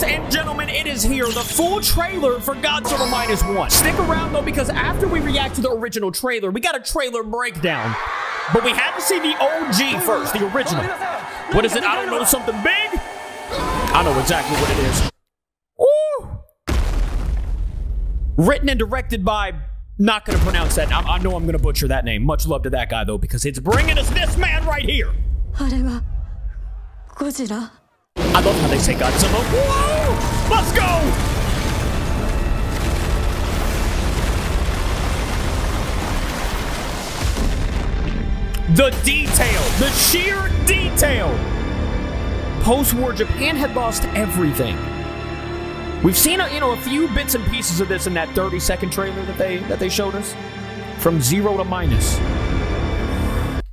Ladies and gentlemen, it is here, the full trailer for Godzilla Minus One. Stick around though, because after we react to the original trailer, we got a trailer breakdown. But we had to see the OG first, the original. What is it? I don't know, something big? I know exactly what it is. Woo! Written and directed by, not gonna pronounce that. I know I'm gonna butcher that name. Much love to that guy though, because it's bringing us this man right here. Godzilla. I love how they say Godzilla. Whoa! Let's go! The detail, the sheer detail. Post-war Japan had lost everything. We've seen a few bits and pieces of this in that 30-second trailer that they showed us, from 0 to minus.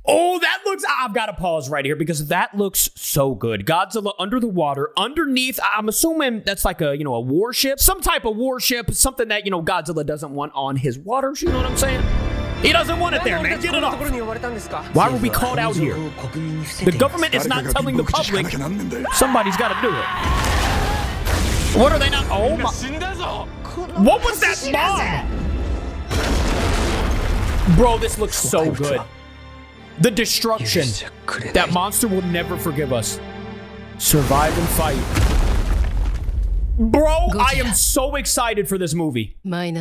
Oh, that looks... I've got to pause right here because that looks so good. Godzilla under the water, underneath... I'm assuming that's like a warship. Some type of warship. Something that, Godzilla doesn't want on his waters. You know what I'm saying? He doesn't want it there, man. Get it off. Why were we called out here? The government is not telling the public. Somebody's got to do it. What are they not... Oh, my... What was that bomb? Bro, this looks so good. The destruction. That monster will never forgive us. Survive and fight. Bro, I am so excited for this movie. Yo,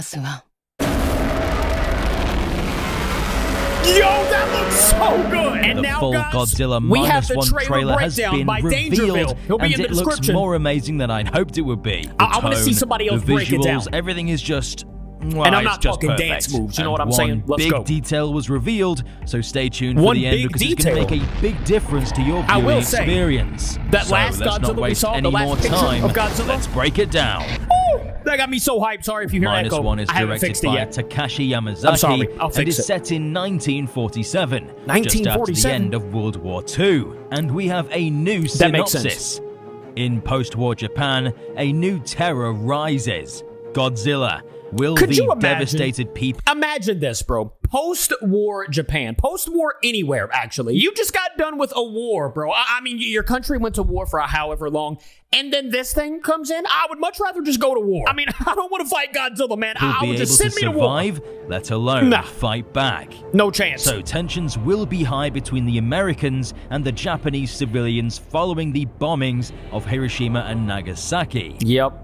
that looks so good. And the now, full guys, Godzilla we have Minus the One trailer has been revealed, He'll be and in the it looks description. more amazing than I'd hoped it would be. I want to see somebody else break it down. Everything is just... Well, and I'm not just talking perfect. dance moves, you know and what I'm saying? Let's big go. detail was revealed, so stay tuned for the end because it's going to make a big difference to your viewing experience. That so last let's Godzilla not we waste saw, any the more last picture time. of Godzilla. Let's break it down. Ooh, that got me so hyped. Sorry if you hear Minus echo. One is I haven't directed fixed it by yet. Takashi Yamazaki I'm sorry. I'll and fix is it. set in 1947, just 1947? after the end of World War II. And we have a new synopsis. In post-war Japan, a new terror rises. Godzilla. Will the devastated people... Imagine this, bro. Post-war Japan. Post-war anywhere, actually. You just got done with a war, bro. I mean, your country went to war for however long, and then this thing comes in. I would much rather just go to war. I mean, I don't want to fight Godzilla, man. I would just send me to war. Let alone fight back. No chance. So tensions will be high between the Americans and the Japanese civilians following the bombings of Hiroshima and Nagasaki. Yep.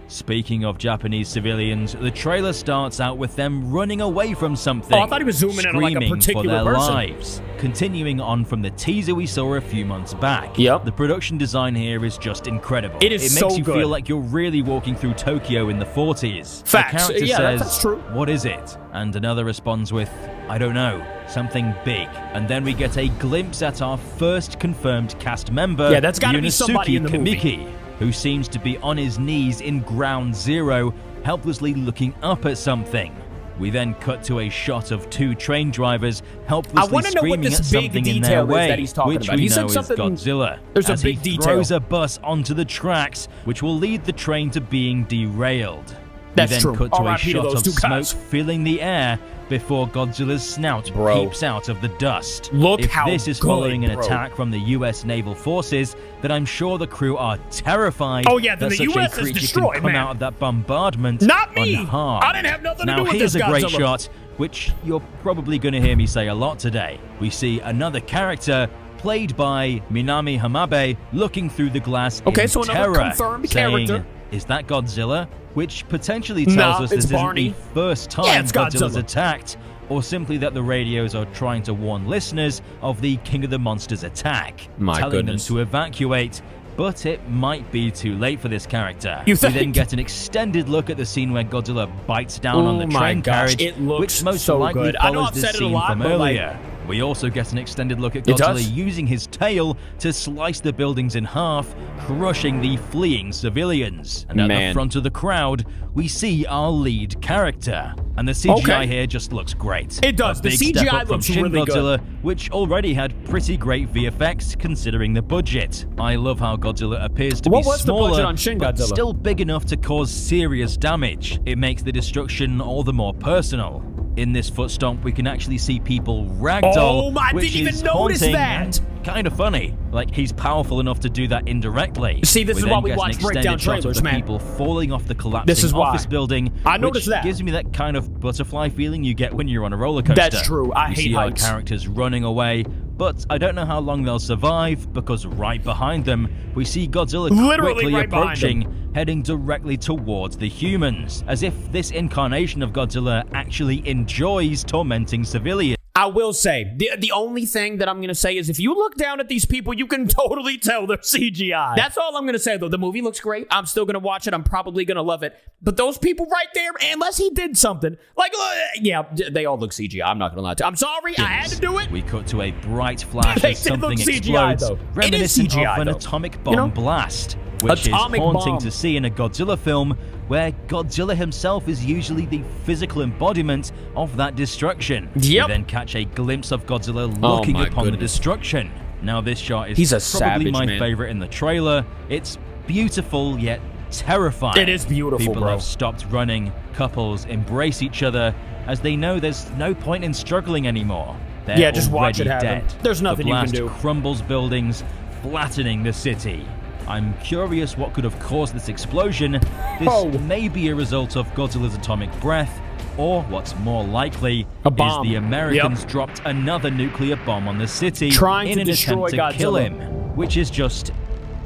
Speaking of Japanese civilians, the trailer starts out with them running away from something. Oh, I thought he was zooming in on like a particular for their person. lives. Continuing on from the teaser we saw a few months back. Yep. The production design here is just incredible. It is so makes you good. feel like you're really walking through Tokyo in the 40s. Facts. The character Yeah, says, that's true. "What is it?" And another responds with, "I don't know. Something big." And then we get a glimpse at our first confirmed cast member, yeah, that's gotta be somebody in the movie. Who seems to be on his knees in ground zero, helplessly looking up at something. We then cut to a shot of two train drivers helplessly screaming at something in their way, which we know is Godzilla, as he throws a bus onto the tracks, which will lead the train to being derailed. We then cut to a shot of smoke filling the air before Godzilla's snout peeps out of the dust. If this is following an attack from the US Naval Forces, then I'm sure the crew are terrified that the US is destroyed, can come out of that bombardment unharmed. I didn't have nothing to do with here's this, a great Godzilla. shot, which you're probably going to hear me say a lot today. We see another character played by Minami Hamabe looking through the glass in so another terror, confirmed saying, character. "Is that Godzilla?" Which potentially tells us this isn't the first time Godzilla's attacked, or simply that the radios are trying to warn listeners of the King of the Monsters attack, telling them to evacuate. But it might be too late for this character. We then get an extended look at the scene where Godzilla bites down on the train carriage, which most likely follows this scene from earlier. We also get an extended look at Godzilla using his tail to slice the buildings in half, crushing the fleeing civilians. And at the front of the crowd, we see our lead character. And the CGI here just looks great. It does. The CGI looks really Godzilla, which already had pretty great VFX considering the budget. I love how Godzilla appears to be smaller, but still big enough to cause serious damage. It makes the destruction all the more personal. In this foot stomp, we can actually see people ragdoll, I which didn't is even notice haunting that. And kind of funny. Like, he's powerful enough to do that indirectly. See, this is why we watch breakdown trailers, man. People falling off the collapsing office building. I noticed that. Gives me that kind of butterfly feeling you get when you're on a roller coaster. That's true. I hate see heights. Our characters running away, but I don't know how long they'll survive, because right behind them, we see Godzilla quickly approaching, heading directly towards the humans, as if this incarnation of Godzilla actually enjoys tormenting civilians. I will say, the only thing that I'm going to say is if you look down at these people, you can totally tell they're CGI. That's all I'm going to say, though. The movie looks great. I'm still going to watch it. I'm probably going to love it. But those people right there, unless he did something, like, yeah, they all look CGI. I'm not going to lie to you. I'm sorry. I had to do it. We cut to a bright flash as something explodes, reminiscent of an atomic bomb blast, which is haunting to see in a Godzilla film, where Godzilla himself is usually the physical embodiment of that destruction. We then catch a glimpse of Godzilla looking upon the destruction. Now, this shot is probably my favorite in the trailer. It's beautiful, yet terrifying. It is beautiful, People have stopped running. Couples embrace each other as they know there's no point in struggling anymore. They're just watch it happen. Dead. There's nothing you can do. The blast crumbles buildings, flattening the city. I'm curious what could have caused this explosion. This may be a result of Godzilla's atomic breath, or what's more likely is the Americans dropped another nuclear bomb on the city in an attempt to kill him, which is just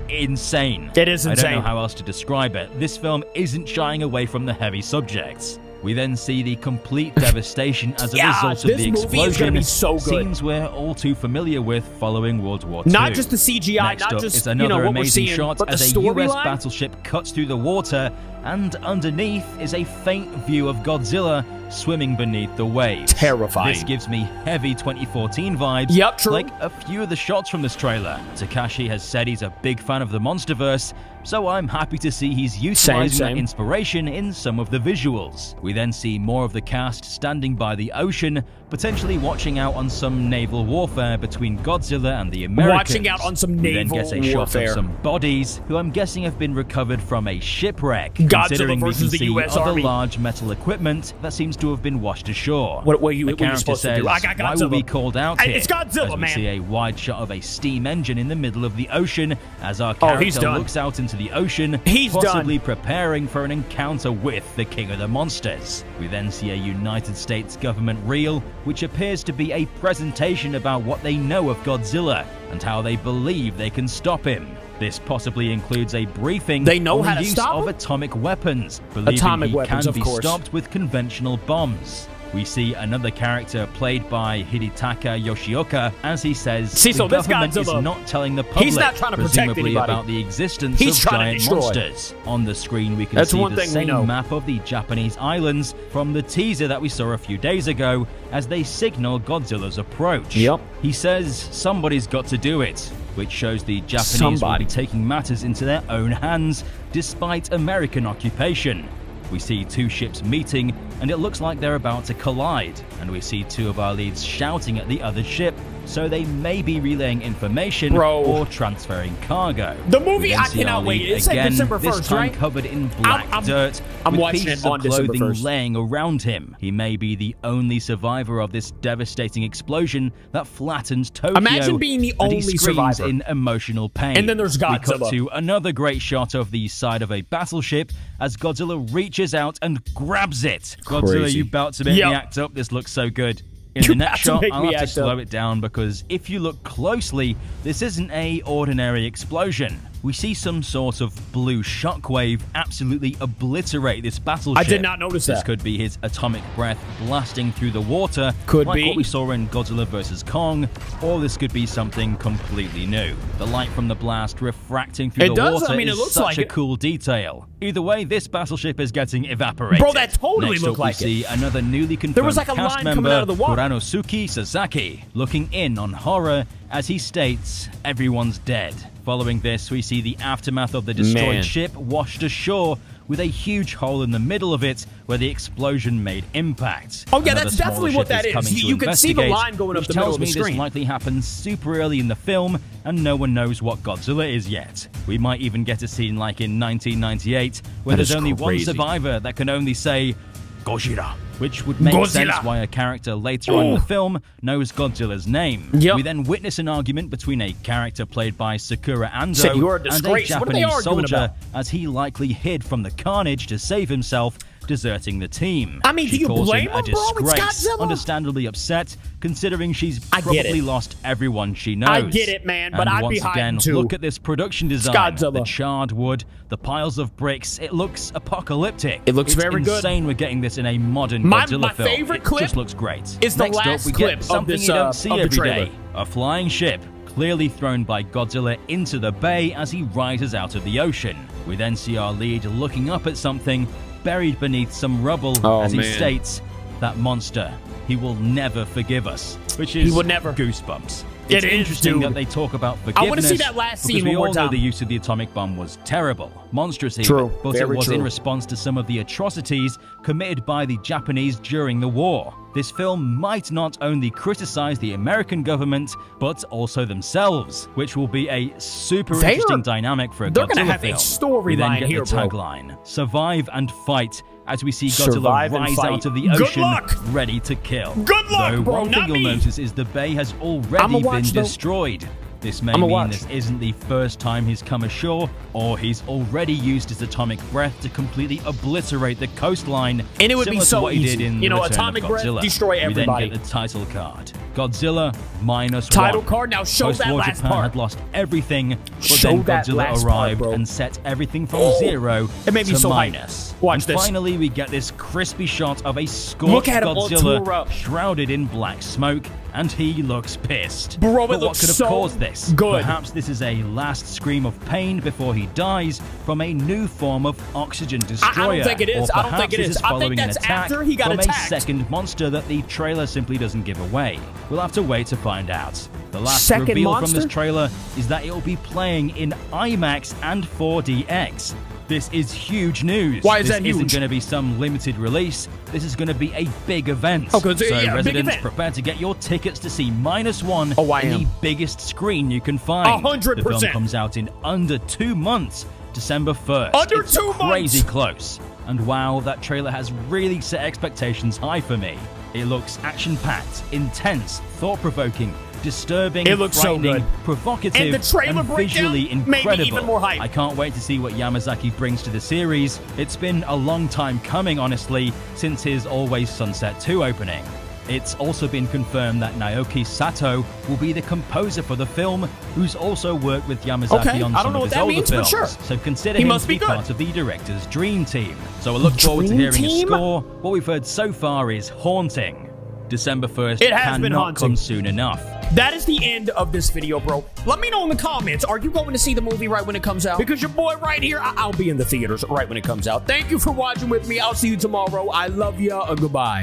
insane. It is insane. I don't know how else to describe it. This film isn't shying away from the heavy subjects. We then see the complete devastation as a result of the explosion, scenes we're all too familiar with following World War II. Not just the CGI, Next up is another amazing shot as a US battleship cuts through the water, and underneath is a faint view of Godzilla swimming beneath the waves. Terrifying. This gives me heavy 2014 vibes. Yep, true. Like a few of the shots from this trailer. Takashi has said he's a big fan of the Monsterverse, so I'm happy to see he's utilizing that inspiration in some of the visuals. We then see more of the cast standing by the ocean, potentially watching out on some naval warfare between Godzilla and the Americans. Watching out on some naval warfare. We then get a shot of some bodies, who I'm guessing have been recovered from a shipwreck. Godzilla versus the US Army. Other large metal equipment that seems to have been washed ashore. What are you supposed to do? I got Godzilla. Why were we called out here? It's Godzilla, as we see a wide shot of a steam engine in the middle of the ocean as our character looks out into the ocean, possibly preparing for an encounter with the King of the Monsters. We then see a United States government reel, which appears to be a presentation about what they know of Godzilla and how they believe they can stop him. This possibly includes a briefing on the use of atomic weapons, believing he can be stopped with conventional bombs. We see another character played by Hidetaka Yoshioka as he says the government is not telling the public, presumably about the existence of giant monsters. On the screen we can see the same map of the Japanese islands from the teaser that we saw a few days ago as they signal Godzilla's approach. He says somebody's got to do it, which shows the Japanese will be taking matters into their own hands despite American occupation. We see two ships meeting, and it looks like they're about to collide, and we see two of our leads shouting at the other ship, so they may be relaying information or transferring cargo. The movie, I cannot wait. It's like December 1st, this time covered in black dirt, with pieces of clothing laying around him. He may be the only survivor of this devastating explosion that flattens Tokyo. Imagine being the only survivor in emotional pain. And then there's Godzilla. We cut to another great shot of the side of a battleship as Godzilla reaches out and grabs it. Godzilla, you about to make me act up. This looks so good. In the next shot, I'll have to slow it down because if you look closely, this isn't an ordinary explosion. We see some sort of blue shockwave absolutely obliterate this battleship. I did not notice that. This could be his atomic breath blasting through the water, like what we saw in Godzilla vs. Kong, or this could be something completely new. The light from the blast refracting through the water is such a cool detail. Either way, this battleship is getting evaporated. Bro, that totally looked like it. We see another newly confirmed cast member, Kuranosuke Sasaki, looking in on horror as he states, "Everyone's dead." Following this, we see the aftermath of the destroyed ship washed ashore with a huge hole in the middle of it where the explosion made impact. Oh yeah, that's definitely what that is. You can see the line going up the middle of the screen. This likely happened super early in the film, and no one knows what Godzilla is yet. We might even get a scene like in 1998, where there's only one survivor that can only say, "Gojira." which would make sense why a character later on in the film knows Godzilla's name. We then witness an argument between a character played by Sakura Ando and a Japanese soldier, as he likely hid from the carnage to save himself, deserting the team. I mean, do you blame him, bro? It's Godzilla. Understandably upset, considering she's probably lost everyone she knows. I get it, man, but I'd be hiding too. Look at this production design. The charred wood, the piles of bricks. It looks apocalyptic. It looks very good. It's insane we're getting this in a modern Godzilla film. My favorite clip just looks great. Is the last clip of this, you don't see every day. A flying ship, clearly thrown by Godzilla into the bay as he rises out of the ocean. We then see our lead looking up at something buried beneath some rubble as he states, "That monster, he will never forgive us," which is goosebumps. It's interesting that they talk about forgiveness. I want to see that last scene one more time. We all know the use of the atomic bomb was terrible, monstrous even, but it was in response to some of the atrocities committed by the Japanese during the war. This film might not only criticize the American government, but also themselves, which will be a super interesting dynamic for a Godzilla film. They're going to have a storyline here, bro. The tagline, "Survive and fight," as we see Godzilla rise out of the ocean, ready to kill. Good luck, bro. One thing you'll notice is the bay has already been destroyed. This may mean this isn't the first time he's come ashore, or he's already used his atomic breath to completely obliterate the coastline. And it would be so easy. Did in atomic breath, destroy everybody. We then get the title card. Godzilla -1. Title card, now show that last Japan part. had lost everything, but then Godzilla arrived and set everything from 0 to minus. Watch this. Finally, we get this crispy shot of a scorched Godzilla shrouded in black smoke, and he looks pissed. Bro, but what could have caused this? Good. Perhaps this is a last scream of pain before he dies from a new form of oxygen destroyer. I don't think it is. I don't think it is. I think that's after he got attacked. From a second monster that the trailer simply doesn't give away. We'll have to wait to find out. The last reveal from this trailer is that it will be playing in IMAX and 4DX. This is huge news. Why is that huge? This isn't going to be some limited release. This is going to be a big event. Okay, so residents, prepare to get your tickets to see -1 in the biggest screen you can find. 100%. The film comes out in under 2 months, December 1st. Under 2 months! Crazy close. And wow, that trailer has really set expectations high for me. It looks action-packed, intense, thought-provoking, disturbing, frightening, provocative, and the trailer visually incredible. Maybe even more hype. I can't wait to see what Yamazaki brings to the series. It's been a long time coming, honestly, since his Always Sunset 2 opening. It's also been confirmed that Naoki Sato will be the composer for the film, who's also worked with Yamazaki on some of his older films. So consider him to be part of the director's dream team. So I look forward to hearing his score. What we've heard so far is haunting. December 1st cannot come soon enough. That is the end of this video, bro. Let me know in the comments, are you going to see the movie right when it comes out? Because your boy right here, I'll be in the theaters right when it comes out. Thank you for watching with me. I'll see you tomorrow. I love ya. Goodbye.